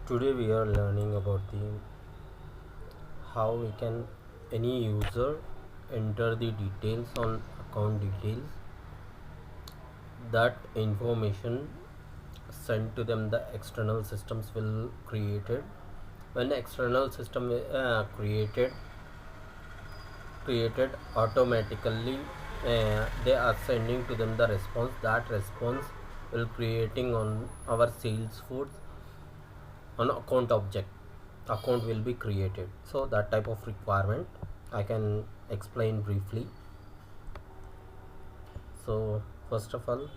Today we are learning about the how we can any user enter the details on account details. That information sent to them, the external systems will created. When external system created automatically, they are sending to them the response. That response will creating on our Salesforce on account will be created. So that type of requirement I can explain briefly. So first of all,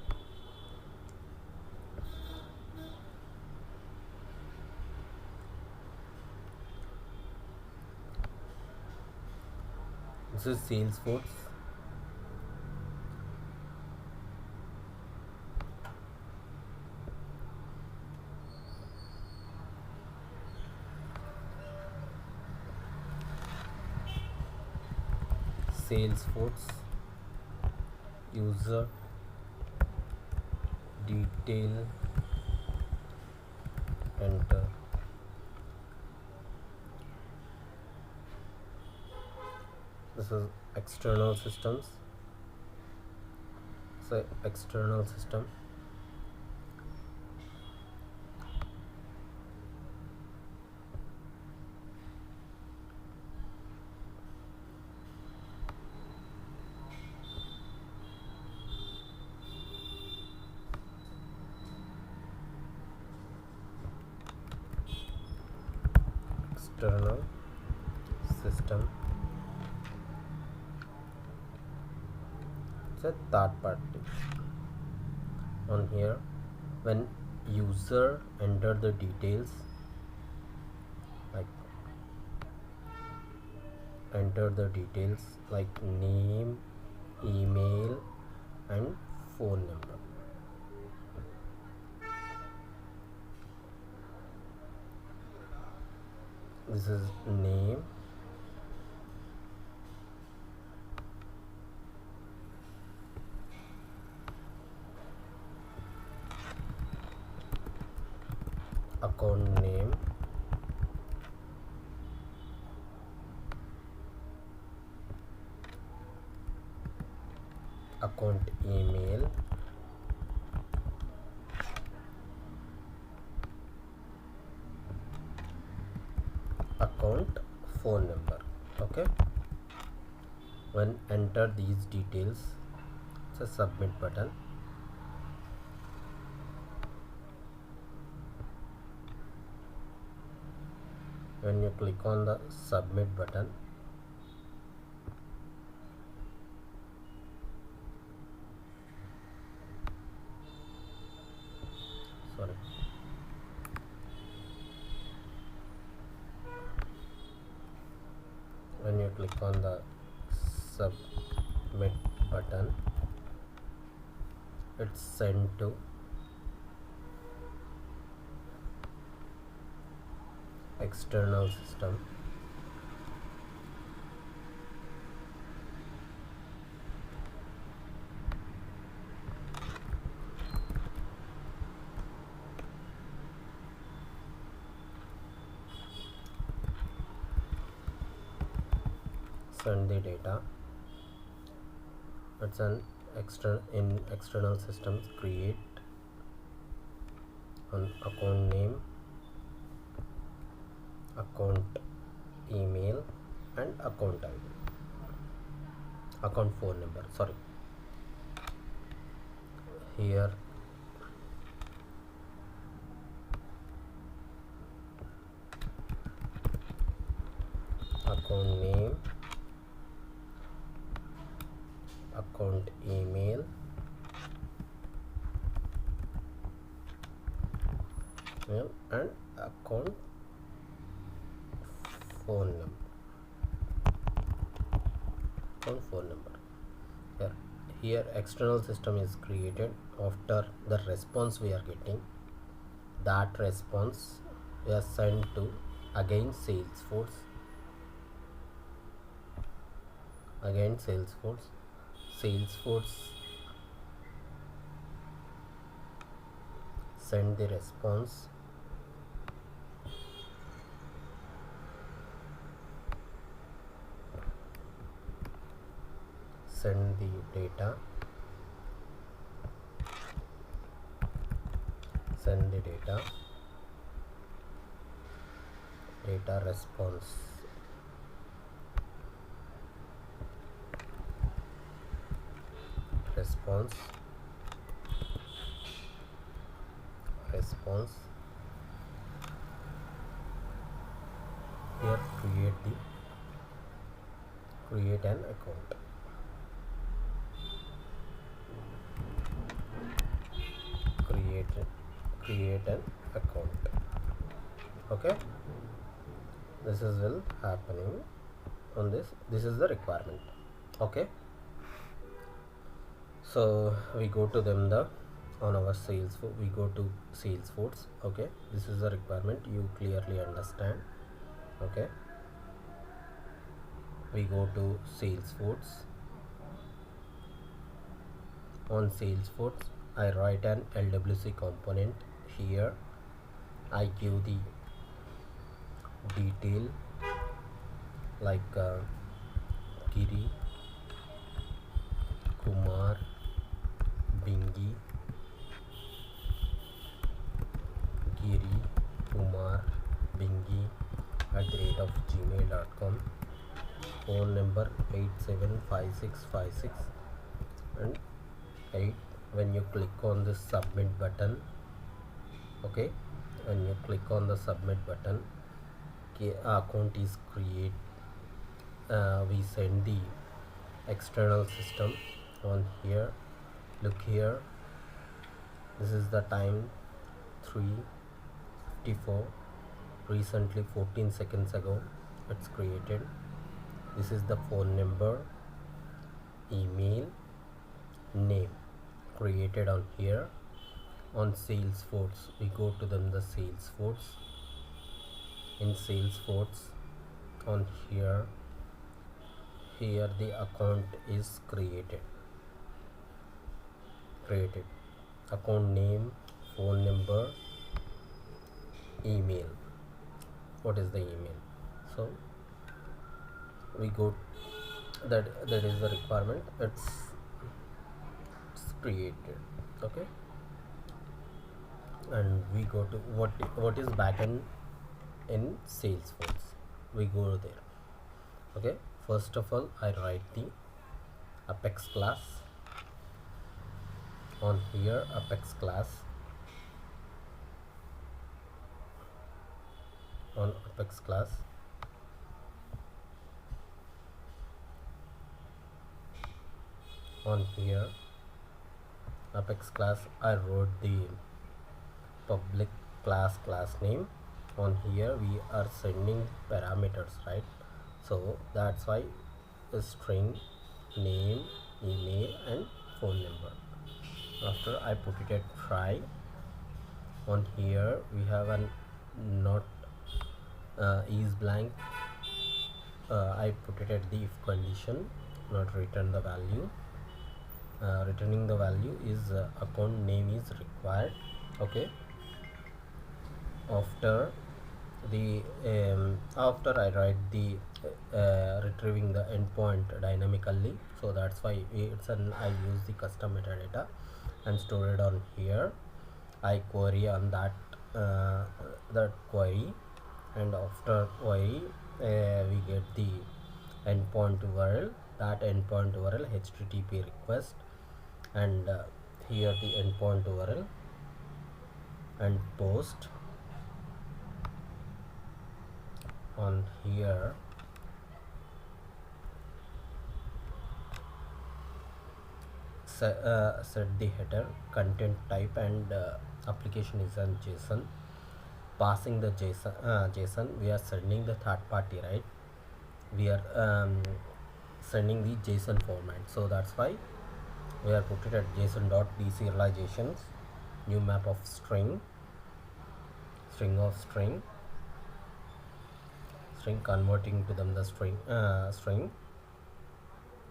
this is Salesforce user detail enter. This is external systems. So external system, external system. It's a third party. On here, when user enter the details, like name, email and phone number. This is name, account name, account email, account phone number. Okay, when enter these details, it's a submit button. When you click on the submit button, sorry, when you click on the submit button, it's sent to external system. Send the data. It's an external systems create on account name, account email and account ID, account phone number. Sorry, here account name, account email and account phone number. Here external system is created. After the response we are getting, that response we are sent to again Salesforce send the response send the data, send the data response, response response. Here create an account, create an account. Okay, this is will happening on this is the requirement. Okay, so we go to them the on our we go to Salesforce. Okay, this is the requirement, you clearly understand. Okay, we go to Salesforce. On Salesforce I write an LWC component. Here I give the detail like Giri Kumar Bingi, Giri Kumar Bingi @gmail.com, phone number 875656 and 8. When you click on the submit button, okay, when you click on the submit button, account is create. We send the external system on here. Look here, this is the time 3:54, recently 14 seconds ago it's created. This is the phone number, email, name created on here. On Salesforce we go to them the Salesforce. In Salesforce on here the account is created account name, phone number, email. What is the email? So we go that is the requirement, it's created. Okay, and we go to what is backend in Salesforce. We go there. Okay, first of all I write the Apex class. On here Apex class, on Apex class on here Apex class I wrote the public class name. On here we are sending parameters, right? So that's why a string, name, email and phone number. After I put it at try. On here we have an not is blank. I put it at the if condition, not return the value. Returning the value is account name is required. Okay, after the after I write the retrieving the endpoint dynamically, so that's why it's an I use the custom metadata and store it on here. I query on that query, and after query we get the endpoint URL. That endpoint URL HTTP request, and here the endpoint URL and post. On here set the header, content type and application is on JSON. Passing the JSON we are sending the third party, right? We are sending the JSON format, so that's why we are put it at JSON.deserializations, new map of string of string converting to them the string.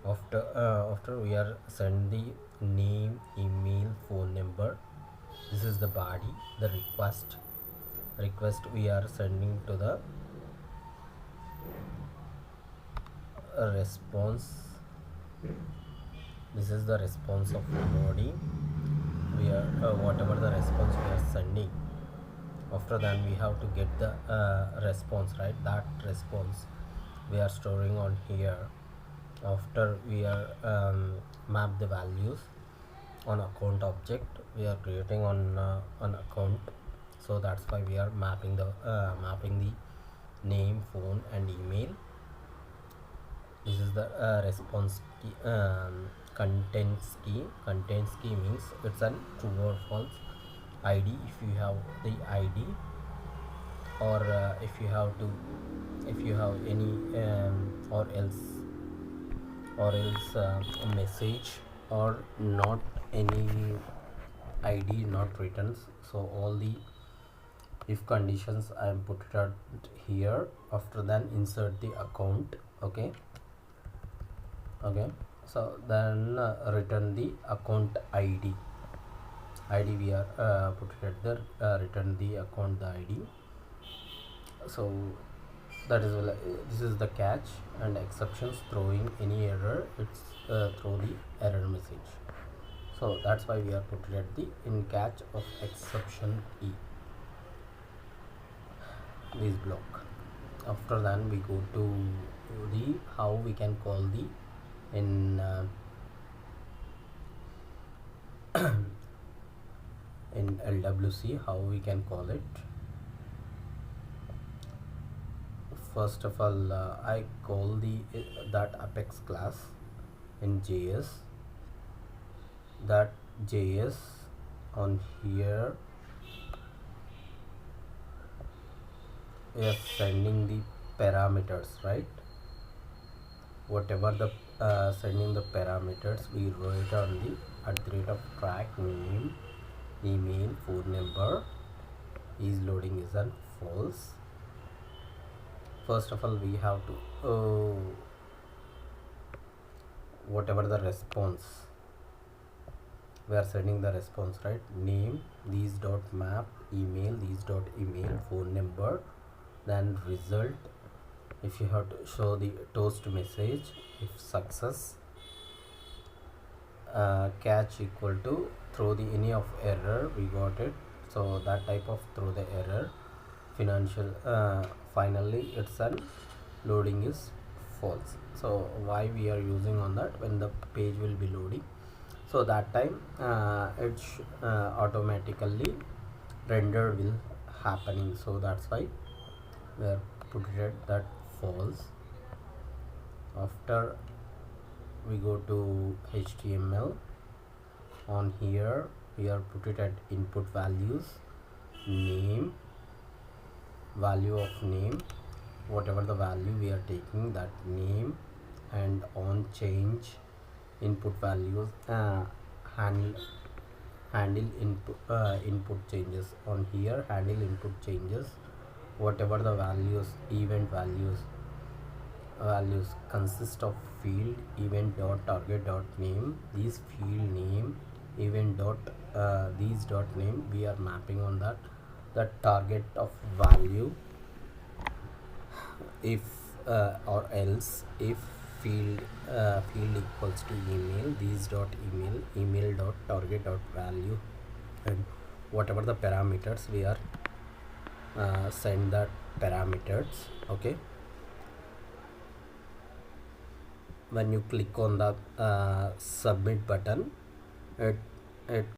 After we are send the name, email, phone number. This is the body, the request we are sending to the response This is the response of body. We are whatever the response we are sending, after that we have to get the response, right? That response we are storing on here. After we are map the values on account object, we are creating on an account. So that's why we are mapping the name, phone and email. This is the response key. Contents key means it's a true or false. ID, if you have the ID, or if you have any or else a message or not any ID not written. So all the if conditions I am put it out here. After then insert the account. Okay, so then return the account ID. We are put it at the return the account the ID. So that is this is the catch and exceptions. Throwing any error, it's throw the error message. So that's why we are put it at the in catch of exception key, this block. After that we go to the how we can call the in in LWC, how we can call it. First of all, I call the that apex class in JS. That JS on here is sending the parameters, right? Whatever the sending the parameters, we write on the @ name, email, phone number. Is loading is an false. First of all, we have to whatever the response we are sending the response, right? Name, these dot map, email, these dot email, phone number. Then result, if you have to show the toast message, if success, catch equal to throw the any of error, we got it. So that type of throw the error. Financial finally it's an loading is false. So why we are using on that? When the page will be loading, so that time it's automatically render will happening. So that's why we are put it that false. After we go to HTML, on here we are put it at input values, name, value of name, whatever the value we are taking that name, and on change input values, handle input changes. On here handle input changes, whatever the values, event values consist of field event dot target dot name. These field name, event dot these dot name, we are mapping on that target of value. If or else if field equals to email, these dot email dot target dot value, and whatever the parameters we are send that parameters. Okay, when you click on the submit button, it